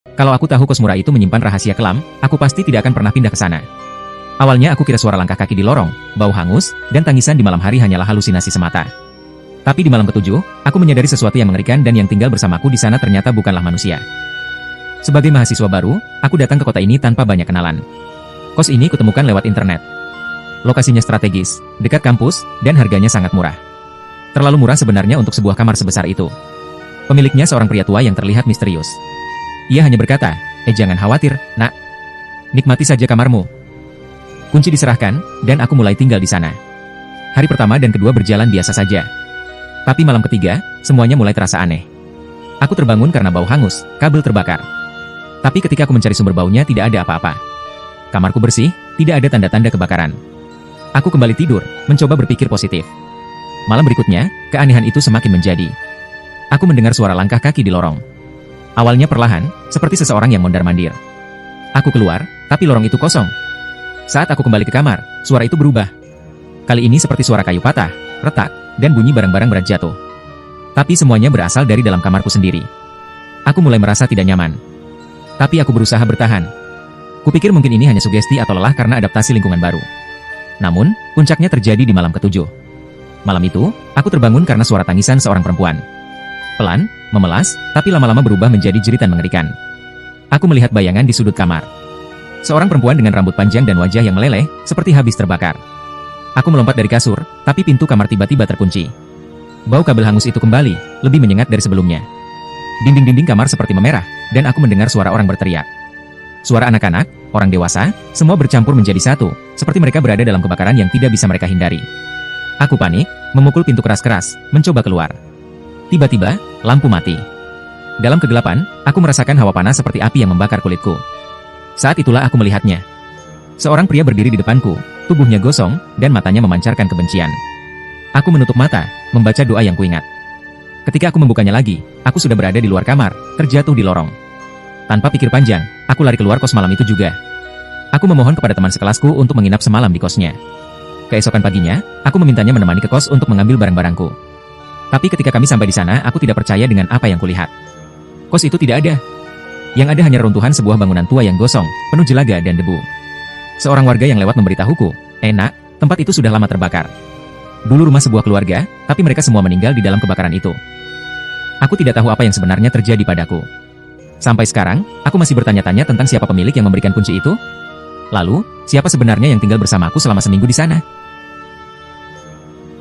Kalau aku tahu kos murah itu menyimpan rahasia kelam, aku pasti tidak akan pernah pindah ke sana. Awalnya aku kira suara langkah kaki di lorong, bau hangus, dan tangisan di malam hari hanyalah halusinasi semata. Tapi di malam ketujuh, aku menyadari sesuatu yang mengerikan dan yang tinggal bersamaku di sana ternyata bukanlah manusia. Sebagai mahasiswa baru, aku datang ke kota ini tanpa banyak kenalan. Kos ini kutemukan lewat internet. Lokasinya strategis, dekat kampus, dan harganya sangat murah. Terlalu murah sebenarnya untuk sebuah kamar sebesar itu. Pemiliknya seorang pria tua yang terlihat misterius. Ia hanya berkata, jangan khawatir, nak. Nikmati saja kamarmu. Kunci diserahkan, dan aku mulai tinggal di sana. Hari pertama dan kedua berjalan biasa saja. Tapi malam ketiga, semuanya mulai terasa aneh. Aku terbangun karena bau hangus, kabel terbakar. Tapi ketika aku mencari sumber baunya tidak ada apa-apa. Kamarku bersih, tidak ada tanda-tanda kebakaran. Aku kembali tidur, mencoba berpikir positif. Malam berikutnya, keanehan itu semakin menjadi. Aku mendengar suara langkah kaki di lorong. Awalnya perlahan, seperti seseorang yang mondar-mandir. Aku keluar, tapi lorong itu kosong. Saat aku kembali ke kamar, suara itu berubah. Kali ini seperti suara kayu patah, retak, dan bunyi barang-barang berat jatuh. Tapi semuanya berasal dari dalam kamarku sendiri. Aku mulai merasa tidak nyaman. Tapi aku berusaha bertahan. Kupikir mungkin ini hanya sugesti atau lelah karena adaptasi lingkungan baru. Namun, puncaknya terjadi di malam ketujuh. Malam itu, aku terbangun karena suara tangisan seorang perempuan. Pelan, memelas, tapi lama-lama berubah menjadi jeritan mengerikan. Aku melihat bayangan di sudut kamar. Seorang perempuan dengan rambut panjang dan wajah yang meleleh, seperti habis terbakar. Aku melompat dari kasur, tapi pintu kamar tiba-tiba terkunci. Bau kabel hangus itu kembali, lebih menyengat dari sebelumnya. Dinding-dinding kamar seperti memerah, dan aku mendengar suara orang berteriak. Suara anak-anak, orang dewasa, semua bercampur menjadi satu, seperti mereka berada dalam kebakaran yang tidak bisa mereka hindari. Aku panik, memukul pintu keras-keras, mencoba keluar. Tiba-tiba, lampu mati. Dalam kegelapan, aku merasakan hawa panas seperti api yang membakar kulitku. Saat itulah aku melihatnya. Seorang pria berdiri di depanku, tubuhnya gosong, dan matanya memancarkan kebencian. Aku menutup mata, membaca doa yang kuingat. Ketika aku membukanya lagi, aku sudah berada di luar kamar, terjatuh di lorong. Tanpa pikir panjang, aku lari keluar kos malam itu juga. Aku memohon kepada teman sekelasku untuk menginap semalam di kosnya. Keesokan paginya, aku memintanya menemani ke kos untuk mengambil barang-barangku. Tapi ketika kami sampai di sana, aku tidak percaya dengan apa yang kulihat. Kos itu tidak ada. Yang ada hanya runtuhan sebuah bangunan tua yang gosong, penuh jelaga dan debu. Seorang warga yang lewat memberitahuku, nak, tempat itu sudah lama terbakar. Dulu rumah sebuah keluarga, tapi mereka semua meninggal di dalam kebakaran itu. Aku tidak tahu apa yang sebenarnya terjadi padaku. Sampai sekarang, aku masih bertanya-tanya tentang siapa pemilik yang memberikan kunci itu. Lalu, siapa sebenarnya yang tinggal bersamaku selama seminggu di sana?